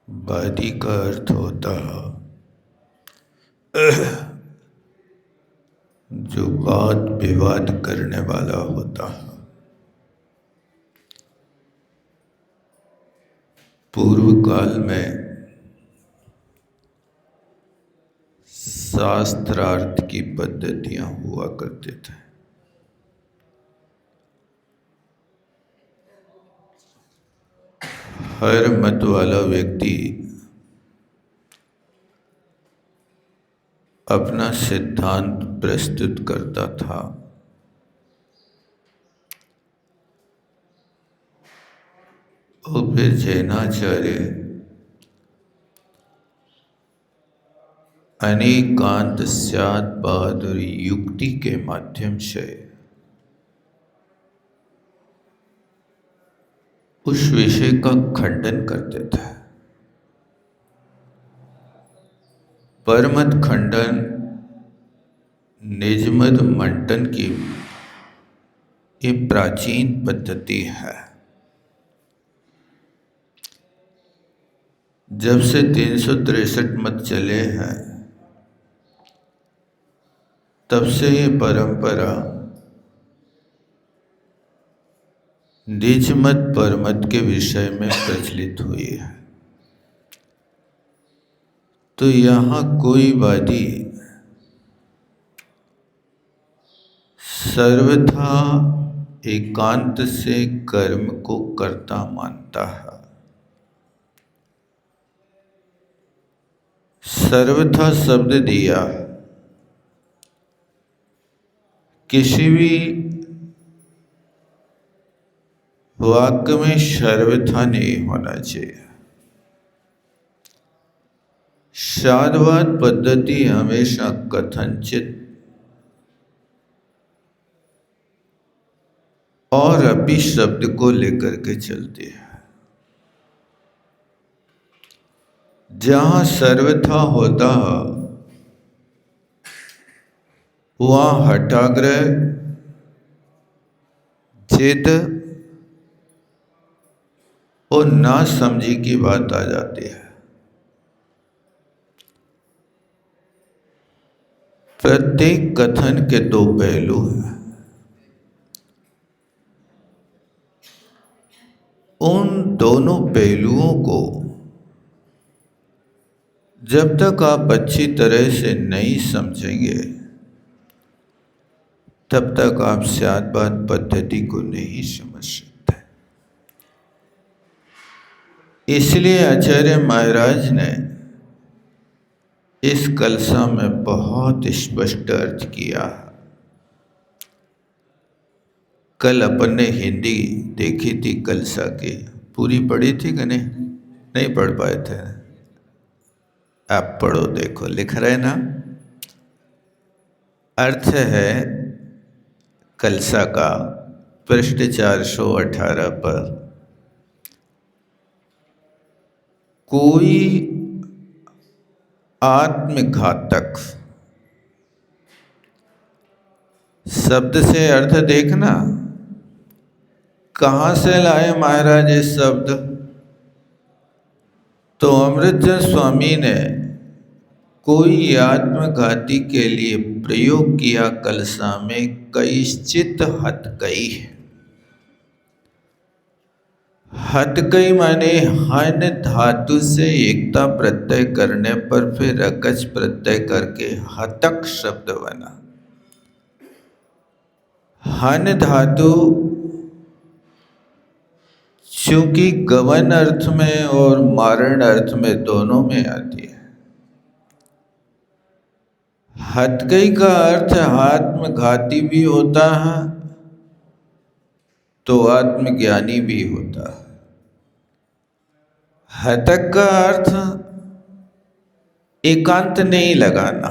वादी का अर्थ होता है जो वाद विवाद करने वाला होता है। पूर्व काल में शास्त्रार्थ की पद्धतियां हुआ करते थे। हर मत वाला व्यक्ति अपना सिद्धांत प्रस्तुत करता था। और फिर जैनाचार्य अनेकांत स्याद्वाद और युक्ति के माध्यम से उस विषय का खंडन करते थे। परमत खंडन निजमत मंडन की ये प्राचीन पद्धति है। जब से 363 मत चले हैं तब से ये परंपरा निजमत परमत के विषय में प्रचलित हुई है। तो यहाँ कोई वादी सर्वथा एकांत से कर्म को कर्ता मानता है। सर्वथा शब्द दिया किसी भी वाक्य में सर्वथा नहीं होना चाहिए। साधवाद पद्धति हमेशा कथनचित और अपि शब्द को लेकर के चलती है। जहाँ सर्वथा होता है वहाँ हठाग्रह, जिद और ना समझी की बात आ जाती है। प्रत्येक कथन के दो पहलू हैं। उन दोनों पहलुओं को जब तक आप अच्छी तरह से नहीं समझेंगे तब तक आप स्याद्वाद पद्धति को नहीं समझ सकते। इसलिए आचार्य महाराज ने इस कलसा में बहुत स्पष्ट अर्थ किया। कल अपन ने हिंदी देखी थी कलसा की, पूरी पढ़ी थी कि नहीं पढ़ पाए थे। आप पढ़ो, देखो लिख रहे ना। अर्थ है कलसा का पृष्ठ 418 पर, कोई आत्मघातक, शब्द से अर्थ देखना कहाँ से लाए महाराज इस शब्द। तो अमृतचंद स्वामी ने कोई आत्मघाती के लिए प्रयोग किया कलसा में कैश्चित हतकई। हतकई माने हन धातु से एकता प्रत्यय करने पर फिर अकच प्रत्यय करके हतक शब्द बना। हन धातु चूंकि गवन अर्थ में और मारण अर्थ में दोनों में आती है। हतकई का अर्थ आत्मघाती भी होता है तो आत्मज्ञानी भी होता है। हतक का अर्थ एकांत नहीं लगाना,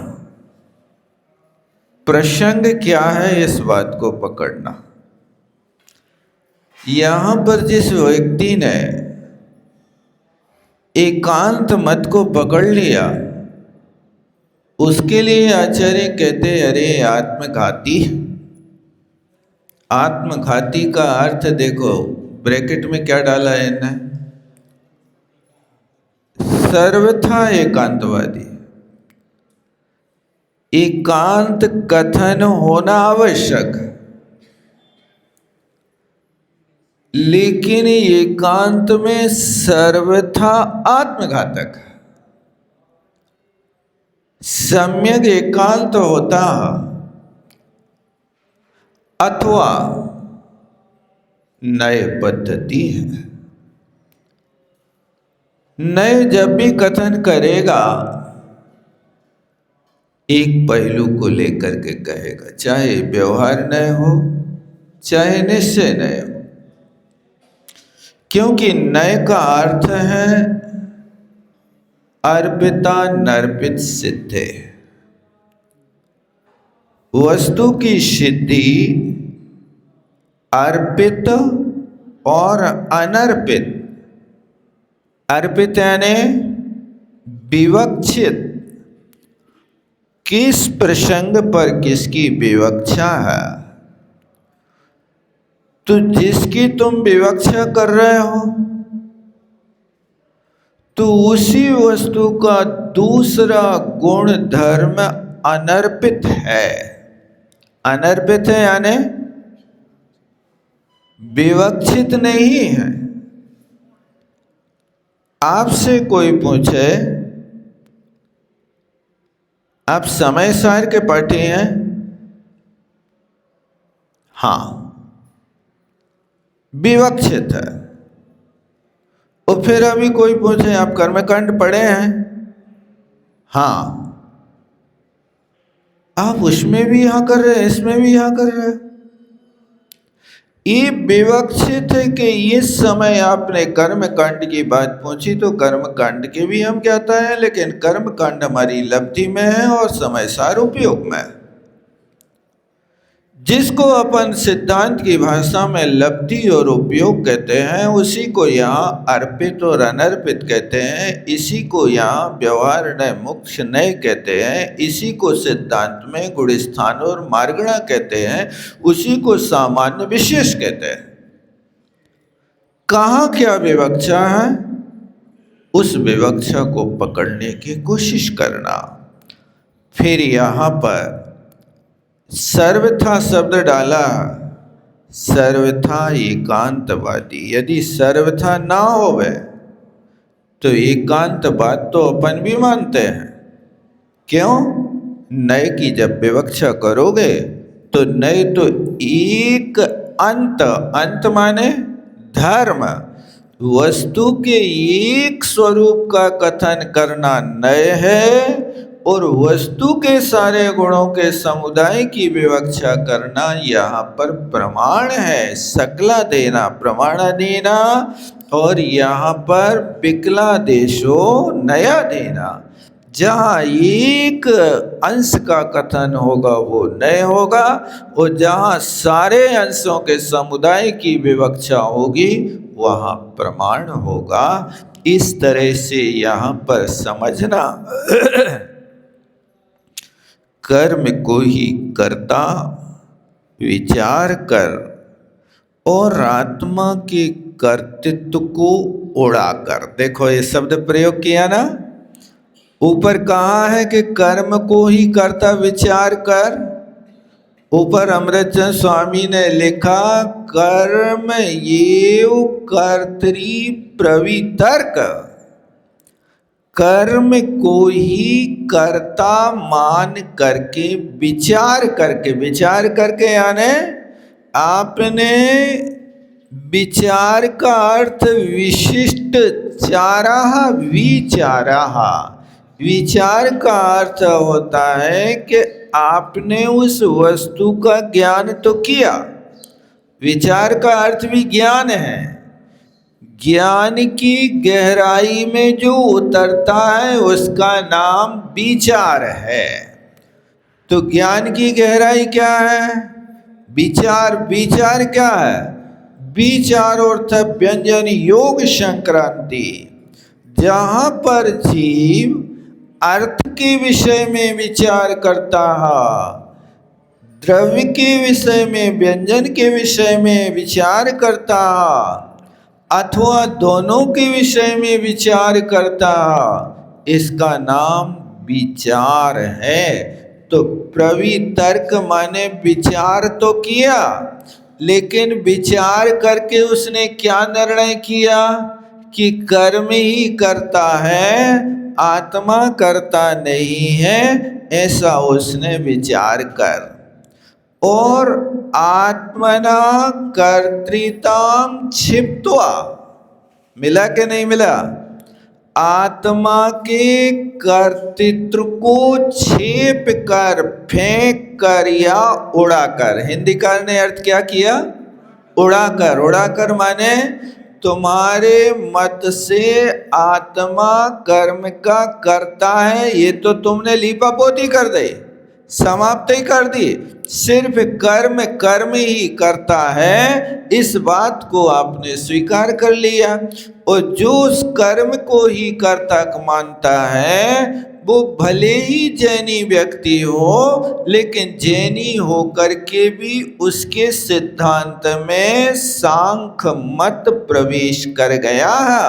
प्रसंग क्या है इस बात को पकड़ना। यहां पर जिस व्यक्ति ने एकांत मत को पकड़ लिया उसके लिए आचार्य कहते अरे आत्मघाती। आत्मघाती का अर्थ देखो, ब्रैकेट में क्या डाला है इन्हें, सर्वथा एकांतवादी। एकांत कथन होना आवश्यक, लेकिन एकांत में सर्वथा आत्मघातक। सम्यक एकांत होता अथवा नए पद्धति है। नए जब भी कथन करेगा एक पहलू को लेकर के कहेगा, चाहे व्यवहार नए हो चाहे निश्चय नए हो, क्योंकि नए का अर्थ है अर्पिता नर्पित सिद्धे। वस्तु की सिद्धि अर्पित और अनर्पित। अर्पित यानी विवक्षित, किस प्रसंग पर किसकी विवक्षा है। तो जिसकी तुम विवक्षा कर रहे हो तो उसी वस्तु का दूसरा गुण धर्म अनर्पित है। अनर्पित है यानी विवक्षित नहीं है। आपसे कोई पूछे आप समय सार के पाठी हैं? हाँ, विवक्षित है। और फिर अभी कोई पूछे आप कर्मकांड पढ़े हैं? हाँ, आप उसमें भी यहाँ कर रहे हैं, इसमें भी यहाँ कर रहे हैं। ये विवक्षित है कि इस समय आपने कर्म कांड की बात पूछी तो कर्म कांड के भी हम कहता है, लेकिन कर्म कांड हमारी लब्धि में है और समय सार उपयोग में है। जिसको अपन सिद्धांत की भाषा में लब्धि और उपयोग कहते हैं, उसी को यहाँ अर्पित और अनर्पित कहते हैं। इसी को यहाँ व्यवहार नय मोक्ष नय कहते हैं। इसी को सिद्धांत में गुणस्थान और मार्गणा कहते हैं। उसी को सामान्य विशेष कहते हैं। कहाँ क्या विवक्षा है, उस विवक्षा को पकड़ने की कोशिश करना। फिर यहाँ पर सर्वथा शब्द डाला, सर्वथा एकांतवादी। यदि सर्वथा ना होवे तो एकांतवाद तो अपन भी मानते हैं। क्यों? नए की जब विवक्षा करोगे तो नए तो एक अंत, अंत माने धर्म, वस्तु के एक स्वरूप का कथन करना नए है, और वस्तु के सारे गुणों के समुदाय की विवक्षा करना यहाँ पर प्रमाण है। सकला देना, प्रमाण देना, और यहाँ पर विकला देशो नया देना। जहाँ एक अंश का कथन होगा वो नए होगा, और जहाँ सारे अंशों के समुदाय की विवक्षा होगी वहाँ प्रमाण होगा। इस तरह से यहाँ पर समझना कर्म को ही कर्ता विचार कर और आत्मा के कर्तृत्व को उड़ाकर। देखो ये शब्द प्रयोग किया ना, ऊपर कहा है कि कर्म को ही कर्ता विचार कर। ऊपर अमृतचंद स्वामी ने लिखा कर्म एव कर्तृ प्रवितर्क। कर्म को ही कर्ता मान करके विचार करके, विचार करके यानी आपने विचार का अर्थ विशिष्ट चाराह विचाराह। विचार का अर्थ होता है कि आपने उस वस्तु का ज्ञान तो किया। विचार का अर्थ भी ज्ञान है। ज्ञान की गहराई में जो उतरता है उसका नाम विचार है। तो ज्ञान की गहराई क्या है? विचार। विचार क्या है? विचार अर्थ व्यंजन योग संक्रांति। जहाँ पर जीव अर्थ के विषय में विचार करता है, द्रव्य के विषय में, व्यंजन के विषय में विचार करता है, अथवा दोनों के विषय में विचार करता, इसका नाम विचार है। तो प्रवितर्क माने विचार तो किया, लेकिन विचार करके उसने क्या निर्णय किया कि कर्म ही करता है, आत्मा करता नहीं है, ऐसा उसने विचार कर। और आत्मना कर्तृताम क्षिप्त्वा, मिला कि नहीं मिला? आत्मा के कर्तृत्व को छेप कर, फेंक कर या उड़ाकर। हिंदीकार ने अर्थ क्या किया? उड़ाकर। उड़ाकर माने तुम्हारे मत से आत्मा कर्म का करता है, ये तो तुमने लीपापोती कर दी, समाप्त ही कर दी। सिर्फ कर्म कर्म ही करता है, इस बात को आपने स्वीकार कर लिया। और जो उस कर्म को ही कर्ता मानता है, वो भले ही जैनी व्यक्ति हो, लेकिन जैनी होकर के भी उसके सिद्धांत में सांख्य मत प्रवेश कर गया है।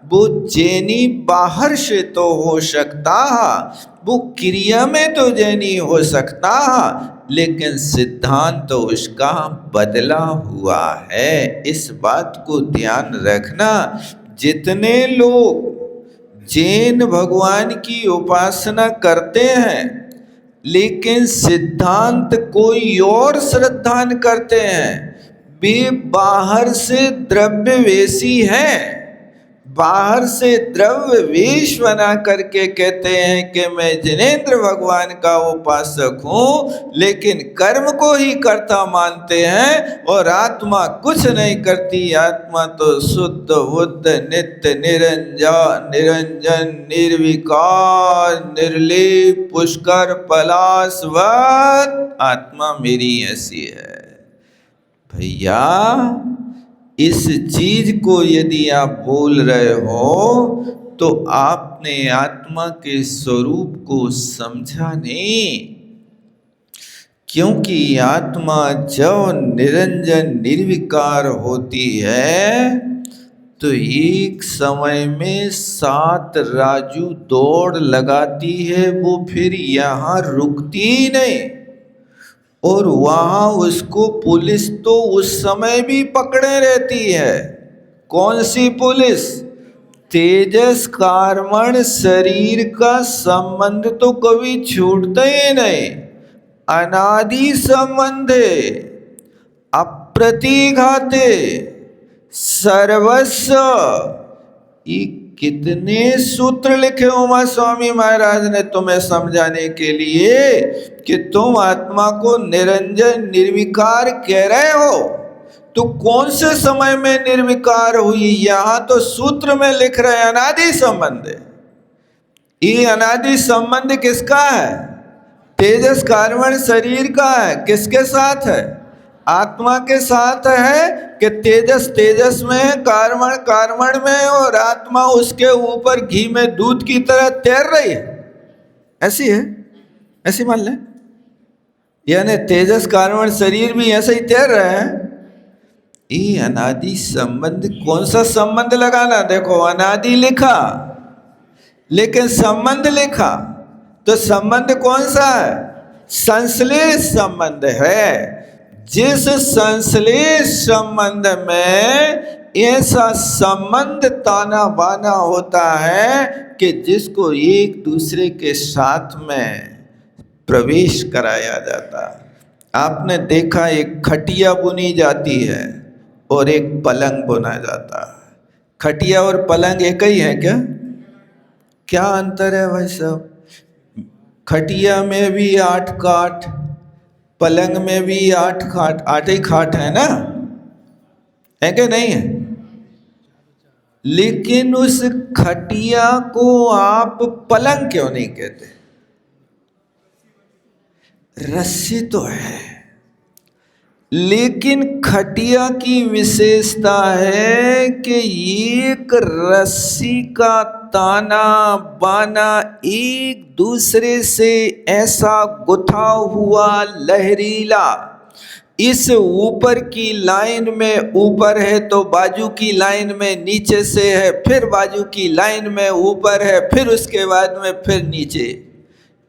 वो जैनी बाहर से तो हो सकता है, वो क्रिया में तो जैनी हो सकता है, लेकिन सिद्धांत तो उसका बदला हुआ है। इस बात को ध्यान रखना। जितने लोग जैन भगवान की उपासना करते हैं, लेकिन सिद्धांत कोई और श्रद्धान करते हैं, वे बाहर से द्रव्यवेशी हैं। बाहर से द्रव्य वेश बना करके कहते हैं कि मैं जिनेंद्र भगवान का उपासक हूँ, लेकिन कर्म को ही कर्ता मानते हैं और आत्मा कुछ नहीं करती। आत्मा तो शुद्ध बुद्ध नित्य निरंजन निरंजन निर्विकार निर्लेप पुष्कर पलाशवत आत्मा मेरी ऐसी है। भैया, इस चीज को यदि आप बोल रहे हो तो आपने आत्मा के स्वरूप को समझा नहीं। क्योंकि आत्मा जब निरंजन निर्विकार होती है, तो एक समय में 7 राजू दौड़ लगाती है, वो फिर यहाँ रुकती ही नहीं। और वहाँ उसको पुलिस तो उस समय भी पकड़े रहती है। कौन सी पुलिस? तेजस कर्मण शरीर का संबंध तो कभी छूटता ही नहीं, अनादि संबंध, अप्रतिघाते सर्वस्व। कितने सूत्र लिखे उमा स्वामी महाराज ने तुम्हें समझाने के लिए कि तुम आत्मा को निरंजन निर्विकार कह रहे हो, तो कौन से समय में निर्विकार हुई? यहाँ तो सूत्र में लिख रहे अनादि संबंध। ये अनादि संबंध किसका है? तेजस कर्मण शरीर का है। किसके साथ है? आत्मा के साथ है कि तेजस तेजस में है, कर्मण कर्मण में, और आत्मा उसके ऊपर घी में दूध की तरह तैर रही है। ऐसी है, ऐसी मान ले। यानी तेजस कर्मण शरीर भी ऐसे ही तैर रहे हैं। ये अनादि संबंध, कौन सा संबंध लगाना? देखो, अनादि लिखा लेकिन संबंध लिखा, तो संबंध कौन सा है? संश्लेष संबंध है। जिस संश्लेष संबंध में ऐसा संबंध ताना बाना होता है कि जिसको एक दूसरे के साथ में प्रवेश कराया जाता है। आपने देखा, एक खटिया बुनी जाती है और एक पलंग बुना जाता है। खटिया और पलंग एक ही है क्या? क्या अंतर है भाई साहब? खटिया में भी 8 काठ, पलंग में भी 8 खाट, 8 ही खाट है ना, है क्या? नहीं है। लेकिन उस खटिया को आप पलंग क्यों नहीं कहते? रस्सी तो है, लेकिन खटिया की विशेषता है कि एक रस्सी का ताना बाना एक दूसरे से ऐसा गुथा हुआ लहरीला इस ऊपर की लाइन में ऊपर है तो बाजू की लाइन में नीचे से है, फिर बाजू की लाइन में ऊपर है, फिर उसके बाद में फिर नीचे।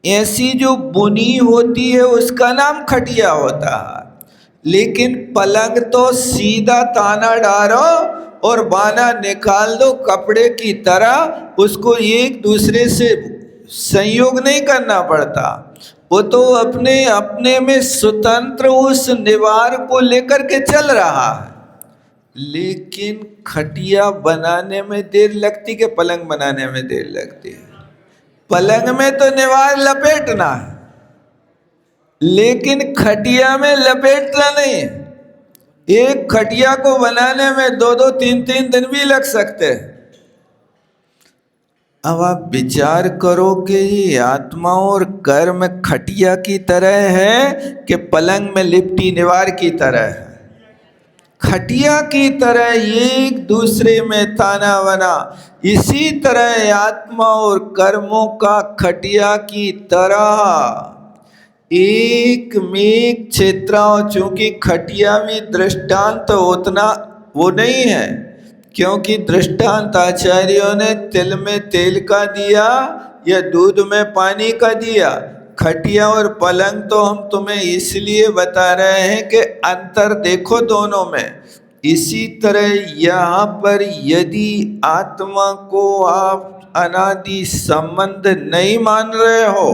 ऐसी जो बुनी होती है उसका नाम खटिया होता है। लेकिन पलंग तो सीधा ताना डालो और बाना निकाल दो कपड़े की तरह, उसको एक दूसरे से संयोग नहीं करना पड़ता। वो तो अपने अपने में स्वतंत्र उस निवार को लेकर के चल रहा है। लेकिन खटिया बनाने में देर लगती कि पलंग बनाने में देर लगती है? पलंग में तो निवार लपेटना है, लेकिन खटिया में लपेटना नहीं है। एक खटिया को बनाने में 2-2 3-3 दिन भी लग सकते हैं। अब आप विचार करो कि ये आत्मा और कर्म खटिया की तरह है कि पलंग में लिपटी निवार की तरह है? खटिया की तरह एक दूसरे में ताना बना। इसी तरह आत्मा और कर्मों का खटिया की तरह एक में क्षेत्राओं, चूंकि खटिया में दृष्टांत उतना वो नहीं है, क्योंकि दृष्टांत आचार्यों ने तिल में तेल का दिया या दूध में पानी का दिया। खटिया और पलंग तो हम तुम्हें इसलिए बता रहे हैं कि अंतर देखो दोनों में। इसी तरह यहाँ पर यदि आत्मा को आप अनादि संबंध नहीं मान रहे हो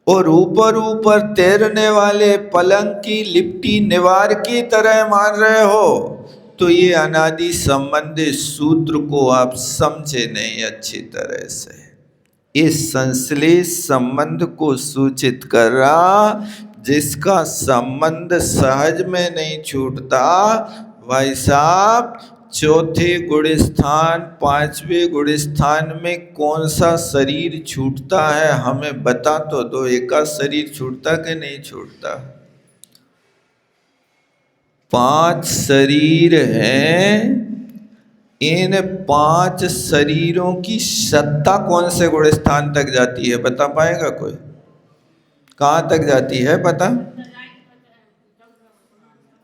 और ऊपर ऊपर तैरने वाले पलंग की लिपटी निवार की तरह मान रहे हो, तो ये अनादि संबंधी सूत्र को आप समझे नहीं अच्छी तरह से। इस संश्लेष संबंध को सूचित कर रहा, जिसका संबंध सहज में नहीं छूटता। भाई साहब, चौथे गुण स्थान, पांचवें गुण स्थान में कौन सा शरीर छूटता है हमें बता तो दो। एका शरीर छूटता कि नहीं छूटता? 5 शरीर हैं। इन 5 शरीरों की सत्ता कौन से गुण स्थान तक जाती है बता पाएगा कोई? कहाँ तक जाती है पता?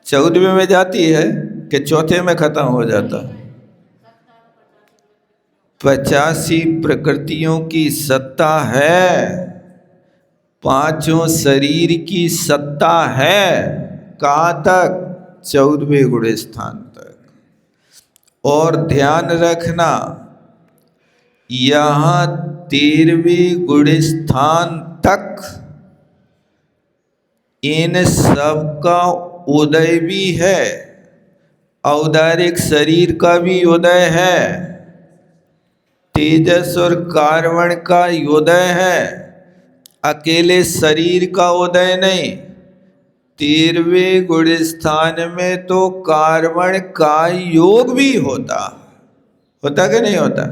14वें में जाती है कि चौथे में खत्म हो जाता? 85 प्रकृतियों की सत्ता है, 5 शरीर की सत्ता है। कहाँ तक? 14वें गुण स्थान तक। और ध्यान रखना, यहाँ 13वें गुण स्थान तक इन सब का उदय भी है, औदारिक शरीर का भी उदय है, तेजस और कार्बन का उदय है, अकेले शरीर का उदय नहीं। 13वें गुण स्थान में तो कार्बन का योग भी होता कि नहीं होता?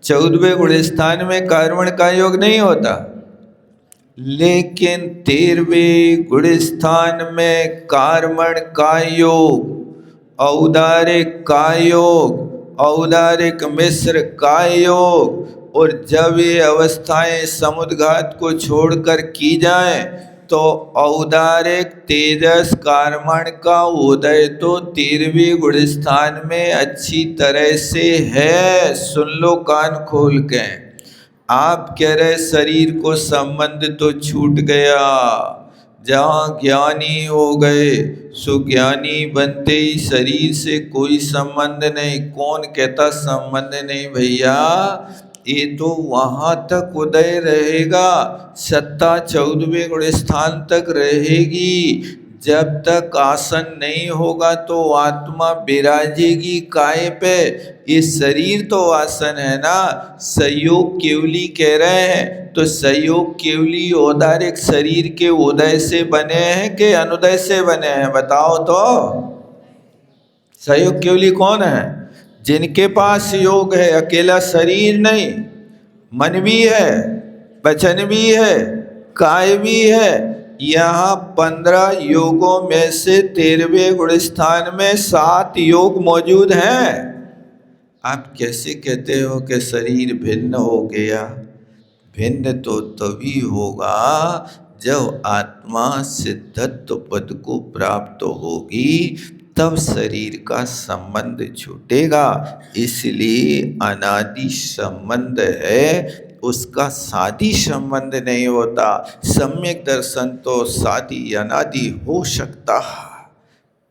14वें गुण स्थान में कार्बन का योग नहीं होता, लेकिन 13वें गुण स्थान में कार्बन का योग, औदारिक का योग, औदारिक मिश्र का योग। और जब ये अवस्थाएं समुद्घात को छोड़कर की जाएं तो औदारिक तेजस कार्बन का उदय तो 13वें गुण स्थान में अच्छी तरह से है। सुन लो कान खोल के। आप कह रहे शरीर को संबंध तो छूट गया, जहाँ ज्ञानी हो गए सुज्ञानी बनते ही शरीर से कोई संबंध नहीं। कौन कहता संबंध नहीं भैया? ये तो वहाँ तक उदय रहेगा, सत्ता 14वें गुण स्थान तक रहेगी। जब तक आसन नहीं होगा तो आत्मा विराजेगी काय पे? ये शरीर तो आसन है ना। सहयोग केवली कह रहे हैं, तो सहयोग केवली औदारिक शरीर के उदय से बने हैं कि अनुदय से बने हैं बताओ तो? सहयोग केवली कौन है? जिनके पास योग है, अकेला शरीर नहीं, मन भी है, वचन भी है, काय भी है। यहाँ 15 योगों में से 13वें गुण स्थान में 7 योग मौजूद हैं। आप कैसे कहते हो कि शरीर भिन्न हो गया? भिन्न तो तभी होगा जब आत्मा सिद्धत्व पद को प्राप्त होगी तब शरीर का संबंध छूटेगा। इसलिए अनादि संबंध है, उसका सादी संबंध नहीं होता। सम्यक दर्शन तो सादी अनादि हो सकता है,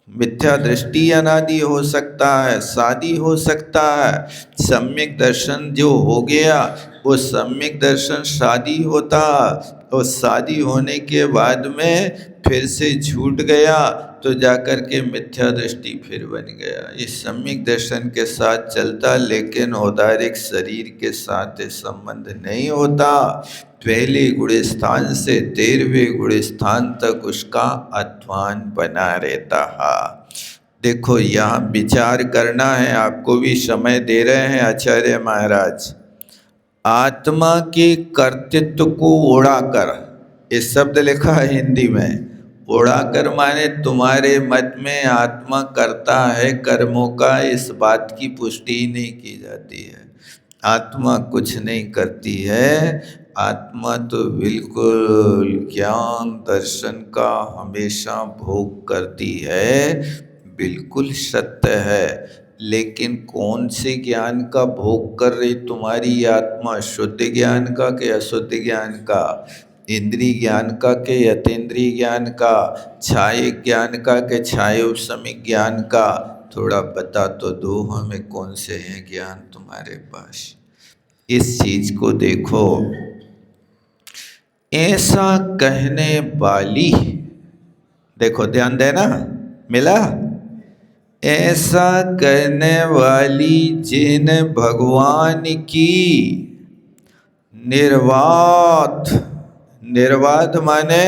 मिथ्या दृष्टि अनादि हो सकता है, सादी हो सकता है। सम्यक दर्शन जो हो गया वो सम्यक दर्शन सादी होता, और शादी होने के बाद में फिर से छूट गया तो जाकर के मिथ्या दृष्टि फिर बन गया। इस सम्यक दर्शन के साथ चलता, लेकिन औदारिक शरीर के साथ संबंध नहीं होता। पहले गुण स्थान से 13वें गुण स्थान तक उसका अध्वान बना रहता है। देखो यहाँ विचार करना है, आपको भी समय दे रहे हैं आचार्य महाराज। आत्मा के कर्तृत्व को उड़ाकर, इस शब्द लिखा है हिंदी में। उड़ाकर माने तुम्हारे मत में आत्मा करता है कर्मों का, इस बात की पुष्टि नहीं की जाती है। आत्मा कुछ नहीं करती है, आत्मा तो बिल्कुल ज्ञान दर्शन का हमेशा भोग करती है, बिल्कुल सत्य है। लेकिन कौन से ज्ञान का भोग कर रही तुम्हारी आत्मा, शुद्ध ज्ञान का कि अशुद्ध ज्ञान का, इंद्रिय ज्ञान का कि अतीन्द्रिय ज्ञान का, छाये ज्ञान का कि छाये उपशमिक ज्ञान का? थोड़ा बता तो दो हमें, कौन से हैं ज्ञान तुम्हारे पास। इस चीज को देखो। ऐसा कहने वाली, देखो ध्यान देना, मिला? ऐसा कहने वाली जिन भगवान की निर्वात, निर्वात माने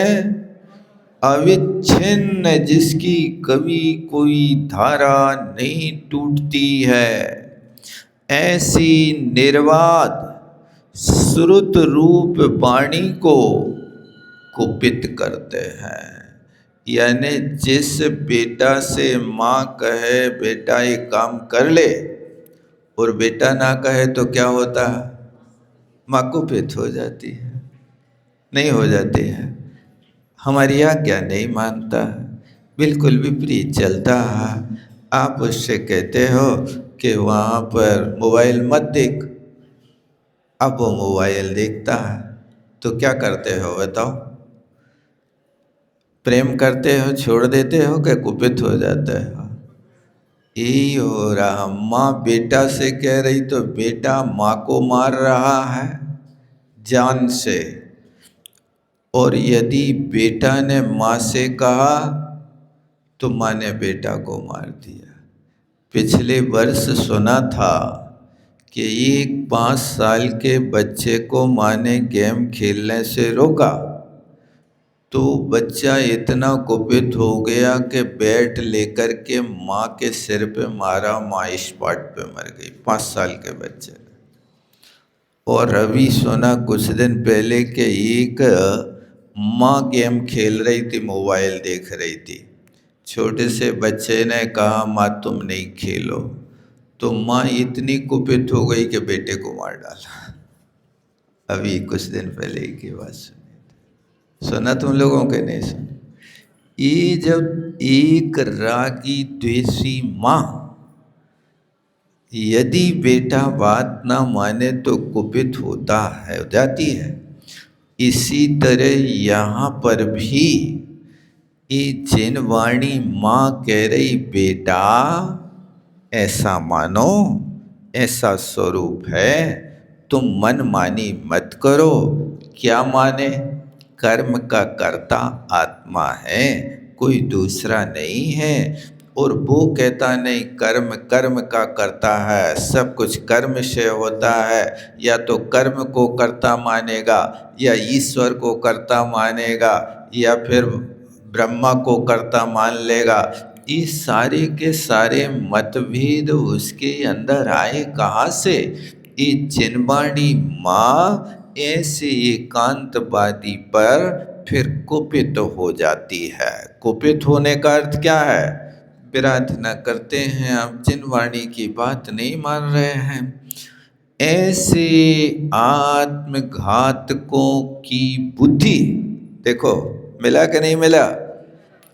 अविच्छिन्न, जिसकी कभी कोई धारा नहीं टूटती है, ऐसी निर्वात श्रुत रूप वाणी को कुपित करते हैं। यानी जिस बेटा से माँ कहे बेटा ये काम कर ले, और बेटा ना कहे तो क्या होता है? माँ कुपित हो जाती है, नहीं हो जाती है? हमारी आज्ञा नहीं मानता, बिल्कुल विपरीत चलता है। आप उससे कहते हो कि वहाँ पर मोबाइल मत देख, अब वो मोबाइल देखता है तो क्या करते हो बताओ? प्रेम करते हो, छोड़ देते हो कि कुपित हो जाते हो? यही हो रहा। माँ बेटा से कह रही तो बेटा माँ को मार रहा है जान से, और यदि बेटा ने माँ से कहा तो माँ ने बेटा को मार दिया। पिछले वर्ष सुना था कि एक 5 साल के बच्चे को माँ ने गेम खेलने से रोका, तो बच्चा इतना कुपित हो गया कि बैट लेकर के माँ के सिर पे मारा, माँ स्पॉट पे मर गई, 5 साल के बच्चे ने। और अभी सुना कुछ दिन पहले कि एक माँ गेम खेल रही थी, मोबाइल देख रही थी, छोटे से बच्चे ने कहा माँ तुम नहीं खेलो, तो माँ इतनी कुपित हो गई कि बेटे को मार डाला। अभी कुछ दिन पहले की बात सुना तुम लोगों के? नहीं सुना? ये जब एक रागी द्वेषी माँ यदि बेटा बात ना माने तो कुपित होता है, हो जाती है। इसी तरह यहाँ पर भी ये जिन वाणी माँ कह रही बेटा ऐसा मानो, ऐसा स्वरूप है, तुम मन मानी मत करो। क्या माने? कर्म का कर्ता आत्मा है, कोई दूसरा नहीं है। और वो कहता नहीं कर्म कर्म का करता है, सब कुछ कर्म से होता है। या तो कर्म को कर्ता मानेगा, या ईश्वर को कर्ता मानेगा, या फिर ब्रह्मा को कर्ता मान लेगा। ये सारे के सारे मतभेद उसके अंदर आए कहाँ से? ये जिनवाणी माँ ऐसे एकांतवादी पर फिर कुपित हो जाती है। कुपित होने का अर्थ क्या है? प्रार्थना करते हैं, आप जिनवाणी की बात नहीं मान रहे हैं। ऐसे आत्मघातकों की बुद्धि देखो मिला कि नहीं मिला?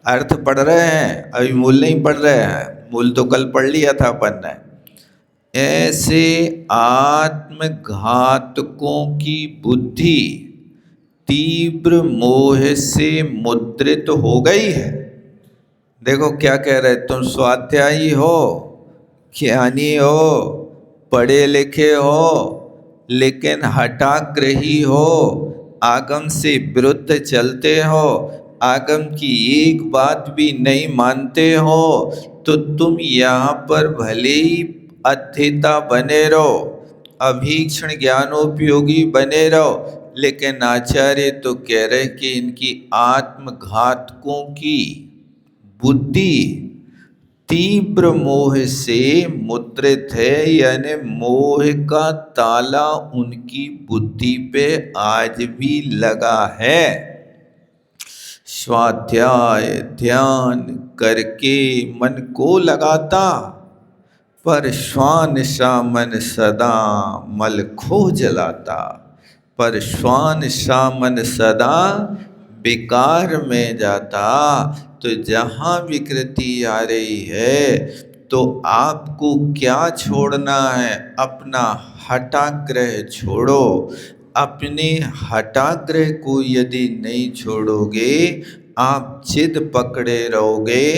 अर्थ पढ़ रहे हैं, अभी मूल नहीं पढ़ रहे हैं। मूल तो कल पढ़ लिया था अपन ने। ऐसे आत्मघातकों की बुद्धि तीव्र मोह से मुद्रित हो गई है। देखो क्या कह रहे, तुम स्वाध्यायी हो, ज्ञानी हो, पढ़े लिखे हो, लेकिन हठाग्रही हो, आगम से विरुद्ध चलते हो, आगम की एक बात भी नहीं मानते हो, तो तुम यहाँ पर भले ही अध्येता बने रहो, अभीक्षण ज्ञानोपयोगी बने रहो, लेकिन आचार्य तो कह रहे कि इनकी आत्मघातकों की बुद्धि तीव्र मोह से मुद्रित है, यानी मोह का ताला उनकी बुद्धि पे आज भी लगा है। स्वाध्याय ध्यान करके मन को लगाता, पर श्वान सा मन सदा मल खो जलाता। पर श्वान सा मन सदा बेकार में जाता। तो जहाँ विकृति आ रही है तो आपको क्या छोड़ना है? अपना हठाग्रह छोड़ो। अपने हठाग्रह को यदि नहीं छोड़ोगे, आप जिद पकड़े रहोगे,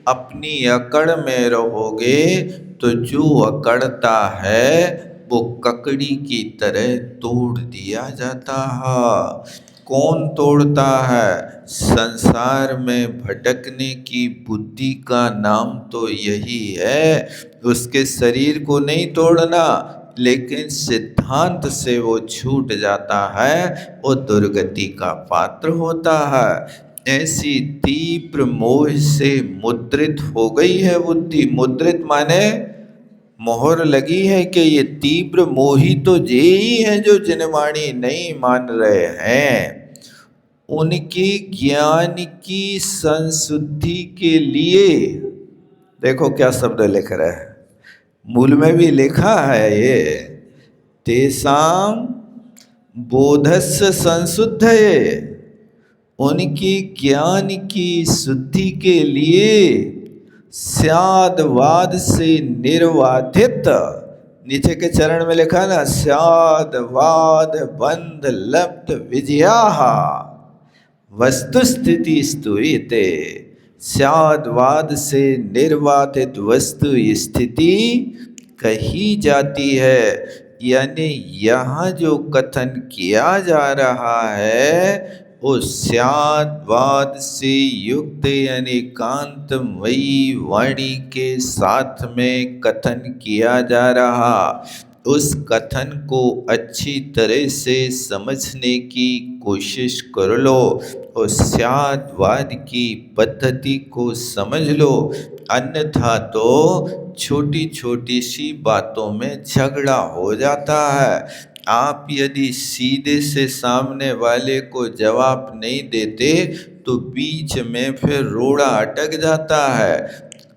अपनी अकड़ में रहोगे, तो जो अकड़ता है वो ककड़ी की तरह तोड़ दिया जाता है। कौन तोड़ता है? संसार में भटकने की बुद्धि का नाम तो यही है। उसके शरीर को नहीं तोड़ना, लेकिन सिद्धांत से वो छूट जाता है, वो दुर्गति का पात्र होता है। ऐसी तीव्र मोह से मुद्रित हो गई है बुद्धि। मुद्रित माने मोहर लगी है कि ये तीव्र मोही तो ये ही है जो जिनवाणी नहीं मान रहे हैं। उनके ज्ञान की संशुद्धि के लिए देखो क्या शब्द लिख रहा है, मूल में भी लिखा है ये, तेसाम बोधस्य संशुद्धये, उनकी ज्ञान की शुद्धि के लिए स्यादवाद से निर्वाधित, नीचे के चरण में लिखा ना, स्यादवाद बंध लब्ध विजयाहा वस्तु स्थिति स्तुयते। स्यादवाद से निर्वाधित वस्तु स्थिति कही जाती है। यानी यहाँ जो कथन किया जा रहा है वो स्यादवाद से युक्त यानी कांतमयी वाणी के साथ में कथन किया जा रहा। उस कथन को अच्छी तरह से समझने की कोशिश कर लो और स्यादवाद की पद्धति को समझ लो, अन्यथा तो छोटी छोटी सी बातों में झगड़ा हो जाता है। आप यदि सीधे से सामने वाले को जवाब नहीं देते तो बीच में फिर रोड़ा अटक जाता है।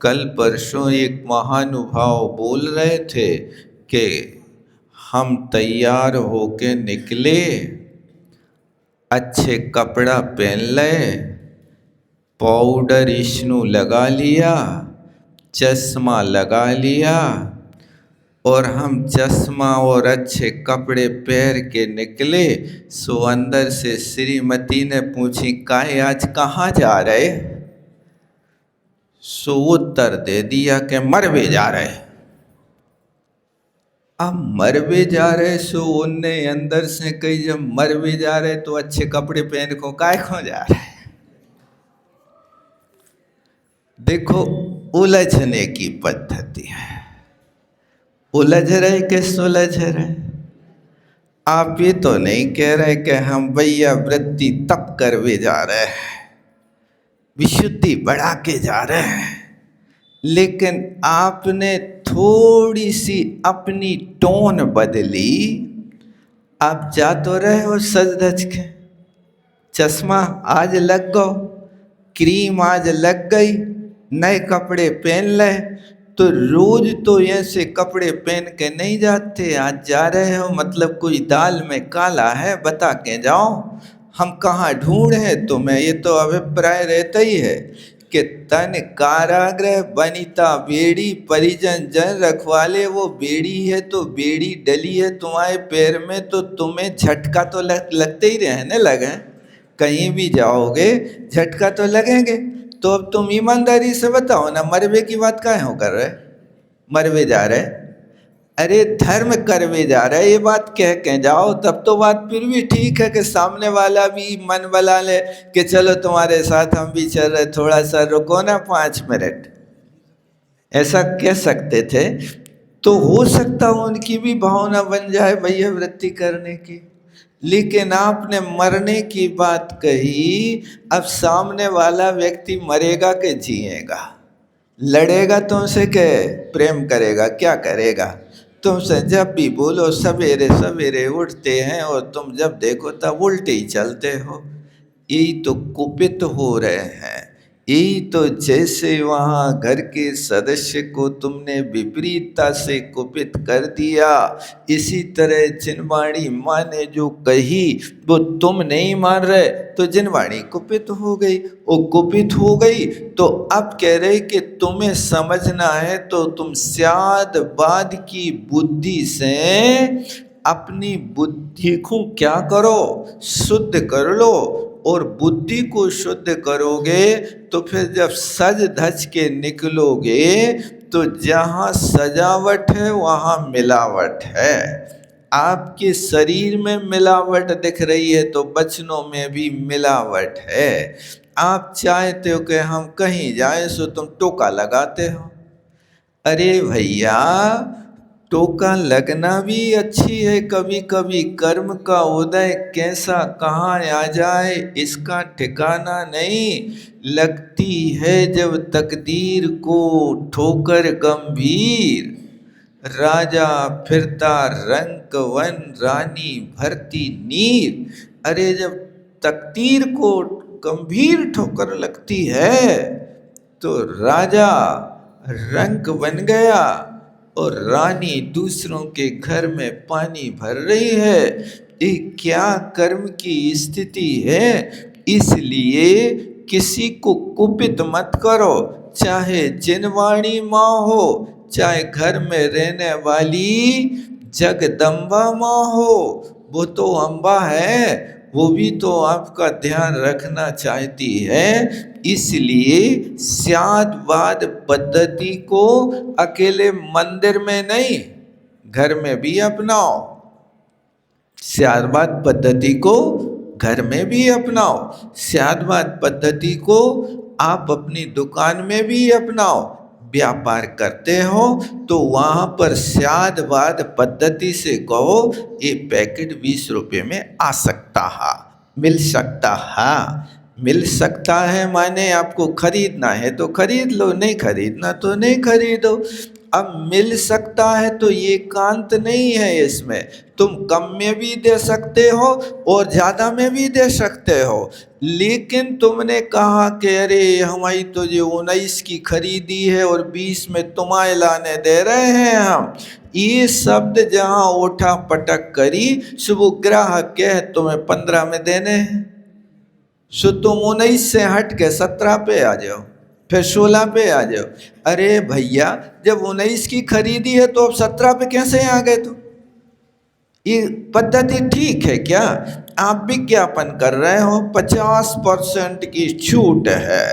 कल परसों एक महानुभाव बोल रहे थे कि हम तैयार होके निकले, अच्छे कपड़ा पहन ले, पाउडर इश्नू लगा लिया, चश्मा लगा लिया, और हम चश्मा और अच्छे कपड़े पहन के निकले। सो अंदर से श्रीमती ने पूछी, काहे आज कहाँ जा रहे? सो उत्तर दे दिया कि मरवे जा रहे। अब मरवे जा रहे, सो उनने अंदर से कही, जब मरवे जा रहे तो अच्छे कपड़े पहन को काय खो जा रहे? देखो उलझने की पद्धति है। उलझ रहे कि सुलझ रहे? आप ये तो नहीं कह रहे कि हम भैया वृत्ति तप करवे जा रहे हैं, विशुद्धि बढ़ा के जा रहे हैं, लेकिन आपने थोड़ी सी अपनी टोन बदली। आप जा तो रहे हो सज धज के, चश्मा आज लग गो, क्रीम आज लग गई, नए कपड़े पहन ले, तो रोज तो ऐसे कपड़े पहन के नहीं जाते। आज जा रहे हो मतलब कोई दाल में काला है, बता के जाओ। हम कहाँ ढूंढे तुम्हें, ये तो अभिप्राय रहता ही है कि तन कारागृह बनिता बेड़ी, परिजन जन रखवाले। वो बेड़ी है तो बेड़ी डली है तुम्हारे पैर में, तो तुम्हें झटका तो लगते ही रहने लगे। कहीं भी जाओगे झटका तो लगेंगे। तो अब तुम ईमानदारी से बताओ ना, मरवे की बात काहे हो कर रहे, मरवे जा रहे? अरे धर्म करवे जा रहा है, ये बात कह के जाओ, तब तो बात फिर भी ठीक है कि सामने वाला भी मन बना ले कि चलो तुम्हारे साथ हम भी चल रहे, थोड़ा सा रुको ना 5 मिनट, ऐसा कह सकते थे। तो हो सकता उनकी भी भावना बन जाए भैया वृत्ति करने की। लेकिन आपने मरने की बात कही, अब सामने वाला व्यक्ति मरेगा कि जिएगा? लड़ेगा तुमसे के प्रेम करेगा? क्या करेगा तुमसे? जब भी बोलो सवेरे सवेरे उठते हैं और तुम जब देखो तब उल्टे ही चलते हो। यही तो कुपित हो रहे हैं। यही तो जैसे वहाँ घर के सदस्य को तुमने विपरीतता से कुपित कर दिया, इसी तरह जिनवाणी माँ ने जो कही वो तुम नहीं मान रहे, तो जिनवाणी कुपित हो गई। वो कुपित हो गई तो अब कह रहे कि तुम्हें समझना है तो तुम स्यादवाद की बुद्धि से अपनी बुद्धि को क्या करो, शुद्ध कर लो। और बुद्धि को शुद्ध करोगे तो फिर जब सज धज के निकलोगे तो जहाँ सजावट है वहाँ मिलावट है। आपके शरीर में मिलावट दिख रही है तो वचनों में भी मिलावट है। आप चाहते हो कि हम कहीं जाएं सो तुम टोका लगाते हो। अरे भैया, टोका लगना भी अच्छी है कभी कभी। कर्म का उदय कैसा कहाँ आ जाए इसका ठिकाना नहीं। लगती है जब तकदीर को ठोकर गंभीर, राजा फिरता रंक वन रानी भरती नीर। अरे जब तकदीर को गंभीर ठोकर लगती है तो राजा रंक बन गया और रानी दूसरों के घर में पानी भर रही है। ये क्या कर्म की स्थिति है? इसलिए किसी को कुपित मत करो, चाहे जिनवाणी माँ हो, चाहे घर में रहने वाली जगदम्बा माँ हो। वो तो अम्बा है, वो भी तो आपका ध्यान रखना चाहती है। इसलिए स्यादवाद पद्धति को अकेले मंदिर में नहीं, घर में भी अपनाओ। स्यादवाद पद्धति को घर में भी अपनाओ। स्यादवाद पद्धति को आप अपनी दुकान में भी अपनाओ। व्यापार करते हो तो वहाँ पर स्यादवाद पद्धति से कहो ये पैकेट 20 रुपये में आ सकता है, मिल सकता है। मिल सकता है माने आपको खरीदना है तो खरीद लो, नहीं खरीदना तो नहीं खरीदो। अब मिल सकता है तो ये कांत नहीं है, इसमें तुम कम में भी दे सकते हो और ज़्यादा में भी दे सकते हो। लेकिन तुमने कहा कि अरे हमारी तो ये 19 की खरीदी है और 20 में तुम्हारे लाने दे रहे हैं हम। ये शब्द जहाँ उठा पटक करी सो ग्राहक के तुम्हें 15 में देने हैं, सो तुम 19 से हट के 17 पे आ जाओ, फिर 16 पे आ जाओ। अरे भैया जब 19 की खरीदी है तो अब 17 पे कैसे आ गए? तो ये पद्धति ठीक है क्या? आप विज्ञापन कर रहे हो 50% की छूट है।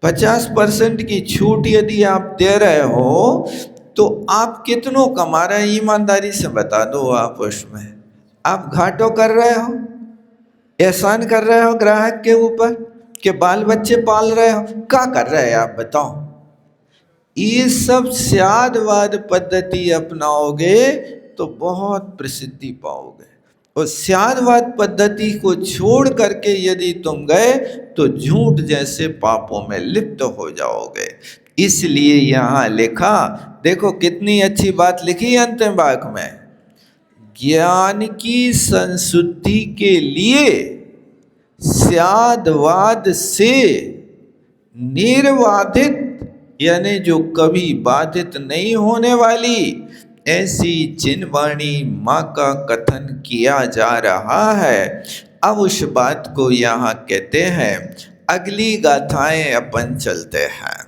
50% की छूट यदि आप दे रहे हो तो आप कितनों कमा रहे हैं? ईमानदारी से बता दो। आप उसमें आप घाटों कर रहे हो, एहसान कर रहे हो ग्राहक के ऊपर कि बाल बच्चे पाल रहे हो, क्या कर रहे हैं आप बताओ? ये सब स्यादवाद पद्धति अपनाओगे तो बहुत प्रसिद्धि पाओगे। और स्यादवाद पद्धति को छोड़ करके यदि तुम गए तो झूठ जैसे पापों में लिप्त हो जाओगे। इसलिए यहाँ लिखा, देखो कितनी अच्छी बात लिखी अंतिम वाक्य में, ज्ञान की संशुद्धि के लिए स्यादवाद से निर्बाधित, यानी जो कभी बाधित नहीं होने वाली ऐसी जिनवाणी माँ का कथन किया जा रहा है। अब उस बात को यहाँ कहते हैं, अगली गाथाएं अपन चलते हैं।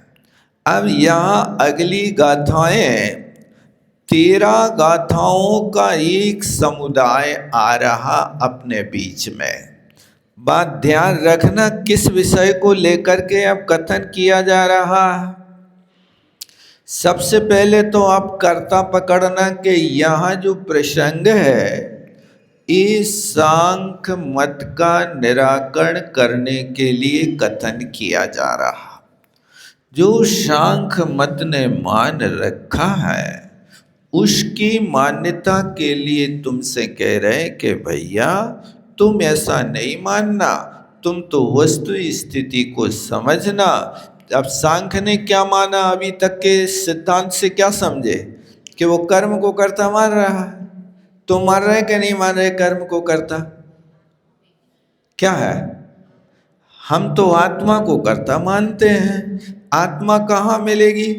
अब यहाँ अगली गाथाएं 13 गाथाओं का एक समुदाय आ रहा अपने बीच में। बात ध्यान रखना, किस विषय को लेकर के अब कथन किया जा रहा है। सबसे पहले तो आप कर्ता पकड़ना कि यहाँ जो प्रसंग है, इस सांख्य मत का निराकरण करने के लिए कथन किया जा रहा। जो सांख्य मत ने मान रखा है, उसकी मान्यता के लिए तुमसे कह रहे कि भैया तुम ऐसा नहीं मानना, तुम तो वस्तु स्थिति को समझना। अब सांख्य ने क्या माना, अभी तक के सिद्धांत से क्या समझे कि वो कर्म को कर्ता मान रहा है। तो मान रहे कि नहीं मान रहे कर्म को कर्ता? क्या है, हम तो आत्मा को कर्ता मानते हैं। आत्मा कहाँ मिलेगी?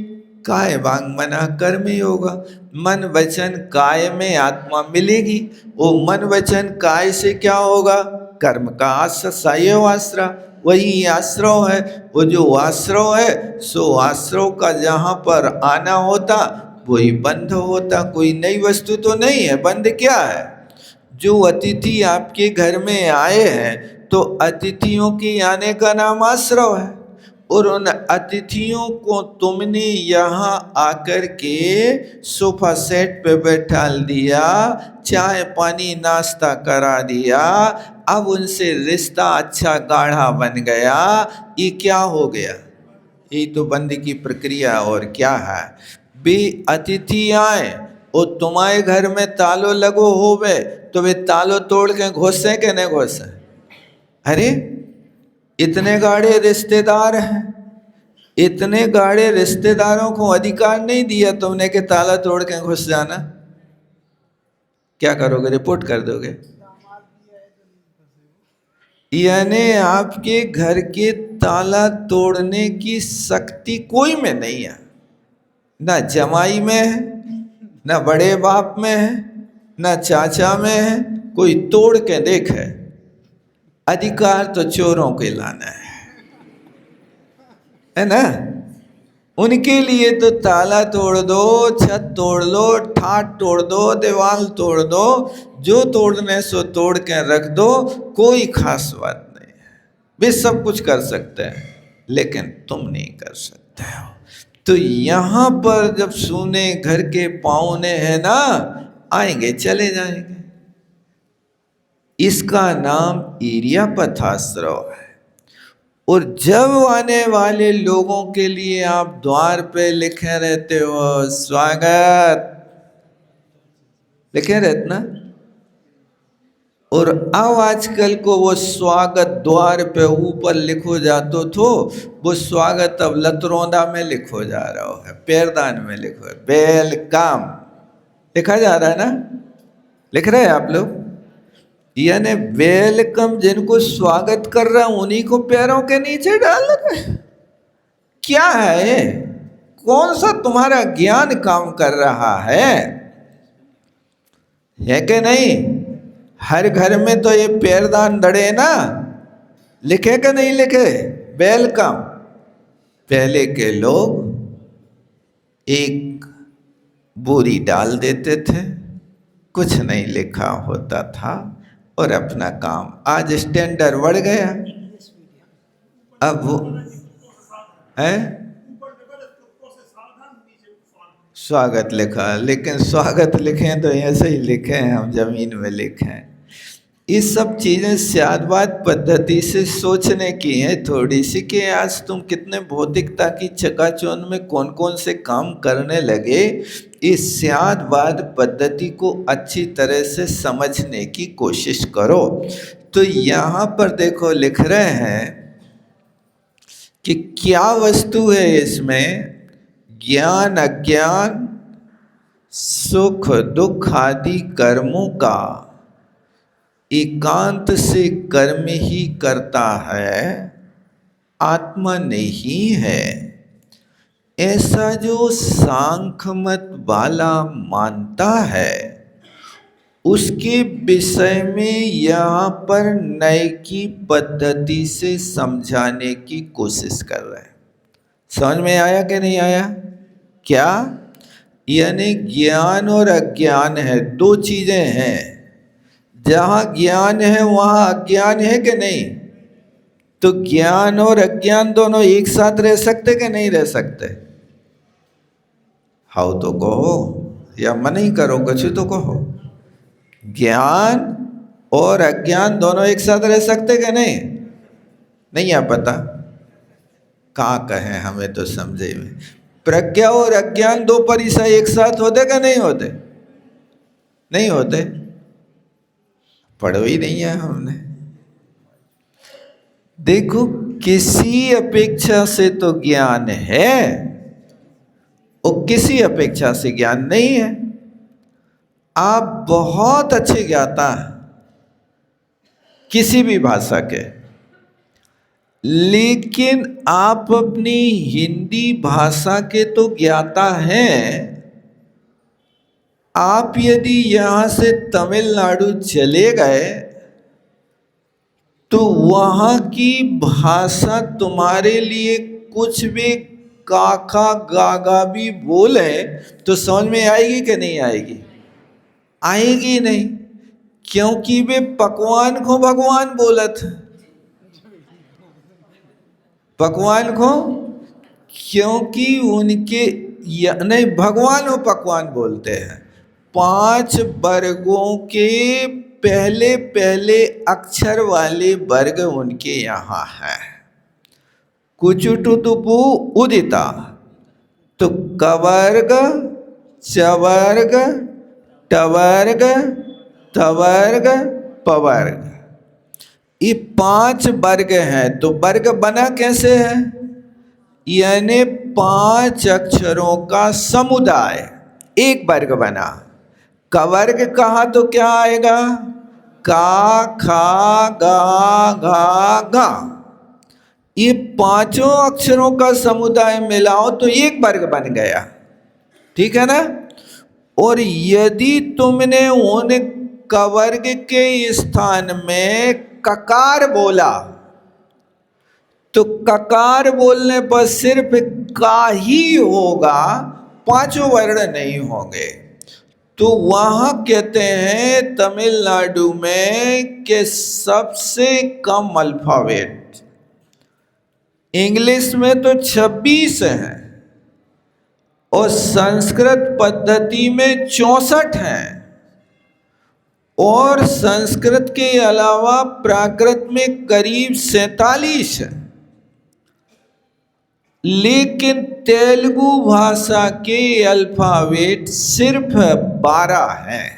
काय वांग मना कर्म होगा। मन वचन काय में आत्मा मिलेगी। वो मन वचन काय से क्या होगा? कर्म का आश्रय आश्रय, वही आश्रय है। वो जो आश्रय है, सो आश्रय का जहाँ पर आना होता वही बंध होता। कोई नई वस्तु तो नहीं है। बंध क्या है? जो अतिथि आपके घर में आए हैं, तो अतिथियों के आने का नाम आश्रय है। और उन अतिथियों को तुमने यहाँ आकर के सोफा सेट पे बैठा दिया, चाय पानी नाश्ता करा दिया, अब उनसे रिश्ता अच्छा गाढ़ा बन गया। ये क्या हो गया? ये तो बंद की प्रक्रिया और क्या है। बे अतिथि आए और तुम्हारे घर में तालो लगो होवे, तो वे तालो तोड़ के घुसे के नहीं घुसे? अरे इतने गाढ़े रिश्तेदार हैं, इतने गाढ़े रिश्तेदारों को अधिकार नहीं दिया तुमने कि ताला तोड़ के घुस जाना। क्या करोगे? रिपोर्ट कर दोगे? यानी आपके घर के ताला तोड़ने की शक्ति कोई में नहीं है, ना जमाई में है, ना बड़े बाप में है, ना चाचा में है। कोई तोड़ के देखे, अधिकार तो चोरों के लाना है ना। उनके लिए तो ताला तोड़ दो, छत तोड़ दो, ठाट तोड़ दो, दीवार तोड़ दो, जो तोड़ने सो तोड़ के रख दो, कोई खास बात नहीं है। वे सब कुछ कर सकते हैं, लेकिन तुम नहीं कर सकते हो। तो यहाँ पर जब सुने घर के पाहुने हैं ना, आएंगे चले जाएंगे। इसका नाम इरियापथाश्रय है। और जब आने वाले लोगों के लिए आप द्वार पे लिखे रहते हो स्वागत, लिखे रहते ना। और अब आजकल को वो स्वागत द्वार पे ऊपर लिखो जातो थो, वो स्वागत अब लतरौंदा में लिखो जा रहा है, पैरदान में लिखो, वेलकम लिखा जा रहा है ना। लिख रहे हैं आप लोग? यानी वेलकम जिनको स्वागत कर रहा हूं उन्हीं को पैरों के नीचे डाल रहे। क्या है? कौन सा तुम्हारा ज्ञान काम कर रहा है कि नहीं? हर घर में तो ये पैरदान दड़े ना, लिखे कि नहीं लिखे वेलकम। पहले के लोग एक बोरी डाल देते थे, कुछ नहीं लिखा होता था और अपना काम। आज स्टैंडर्ड बढ़ गया। अब वो है स्वागत लिखा, लेकिन स्वागत लिखें तो ऐसे ही लिखें, हम जमीन में लिखें। ये सब चीज़ें स्यादवाद पद्धति से सोचने की हैं थोड़ी सी, कि आज तुम कितने भौतिकता की चकाचौंध में कौन कौन से काम करने लगे। इस स्यादवाद पद्धति को अच्छी तरह से समझने की कोशिश करो। तो यहाँ पर देखो लिख रहे हैं कि क्या वस्तु है इसमें? ज्ञान अज्ञान सुख दुख आदि कर्मों का एकांत से कर्म ही करता है, आत्मा नहीं है। ऐसा जो सांख्य मत वाला मानता है, उसके विषय में यहाँ पर नए की पद्धति से समझाने की कोशिश कर रहे हैं। समझ में आया कि नहीं आया? क्या? यानी ज्ञान और अज्ञान है, दो चीजें हैं। जहाँ ज्ञान है वहाँ अज्ञान है कि नहीं? तो ज्ञान और अज्ञान दोनों एक साथ रह सकते कि नहीं रह सकते? हाउ तो कहो, या मन ही करो, कुछ तो कहो। ज्ञान और अज्ञान दोनों एक साथ रह सकते कि नहीं? नहीं है पता? कहाँ कहें, हमें तो समझे में। प्रज्ञा और अज्ञान दो परिचय एक साथ होते कि नहीं होते? नहीं होते। पढ़ो ही नहीं है हमने। देखो, किसी अपेक्षा से तो ज्ञान है और किसी अपेक्षा से ज्ञान नहीं है। आप बहुत अच्छे ज्ञाता हैं किसी भी भाषा के, लेकिन आप अपनी हिंदी भाषा के तो ज्ञाता हैं। आप यदि यहाँ से तमिलनाडु चले गए तो वहाँ की भाषा तुम्हारे लिए कुछ भी काका गागा भी बोले तो समझ में आएगी कि नहीं आएगी? आएगी नहीं, क्योंकि वे पकवान को भगवान बोलत। पकवान को, क्योंकि उनके नहीं, भगवान और पकवान बोलते हैं। 5 वर्गों के पहले पहले अक्षर वाले वर्ग उनके यहाँ है। कुचुटुतुपु उदिता, तो कवर्ग, चवर्ग, टवर्ग, तवर्ग, पवर्ग, ये 5 वर्ग हैं। तो वर्ग बना कैसे है? यानी 5 अक्षरों का समुदाय एक वर्ग बना। कवर्ग कहा तो क्या आएगा? का, खा, गा, घा, घा। ये 5 अक्षरों का समुदाय मिलाओ तो एक वर्ग बन गया। ठीक है ना? और यदि तुमने उन कवर्ग के स्थान में ककार बोला तो ककार बोलने पर सिर्फ का ही होगा, 5 वर्ण नहीं होंगे। तो वहाँ कहते हैं तमिलनाडु में कि सबसे कम अल्फाबेट, इंग्लिश में तो 26 हैं और संस्कृत पद्धति में 64 हैं, और संस्कृत के अलावा प्राकृत में करीब 47 है। लेकिन तेलुगु भाषा के अल्फाबेट सिर्फ 12 हैं।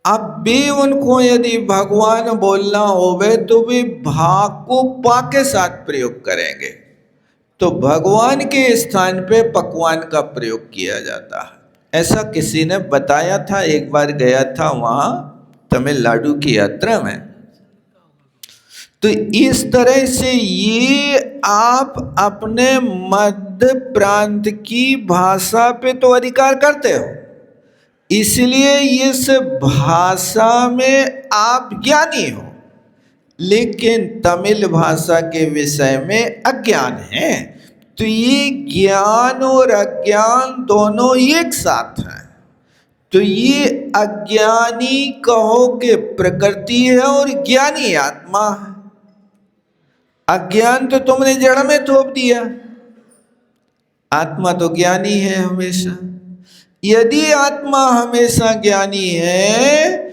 अब भी उनको यदि भगवान बोलना होवे तो वे भा को पा के साथ प्रयोग करेंगे, तो भगवान के स्थान पे पकवान का प्रयोग किया जाता है। ऐसा किसी ने बताया था, एक बार गया था वहाँ तमिलनाडु की यात्रा में। तो इस तरह से ये आप अपने मध्य प्रांत की भाषा पे तो अधिकार करते हो, इसलिए इस भाषा में आप ज्ञानी हो, लेकिन तमिल भाषा के विषय में अज्ञान है। तो ये ज्ञान और अज्ञान दोनों एक साथ हैं। तो ये अज्ञानी कहो कि प्रकृति है और ज्ञानी आत्मा है। अज्ञान तो तुमने जड़ में थोप दिया, आत्मा तो ज्ञानी है हमेशा। यदि आत्मा हमेशा ज्ञानी है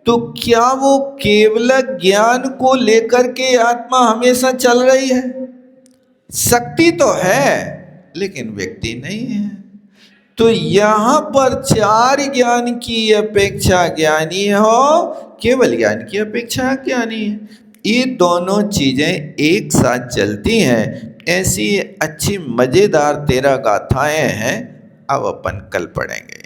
तो क्या वो केवल ज्ञान को लेकर के आत्मा हमेशा चल रही है? शक्ति तो है लेकिन व्यक्ति नहीं है। तो यहाँ पर 4 ज्ञान की अपेक्षा ज्ञानी हो, केवल ज्ञान की अपेक्षा ज्ञानी है। ये दोनों चीजें एक साथ चलती हैं। ऐसी अच्छी मजेदार 13 गाथाएं हैं, अब अपन कल पढ़ेंगे।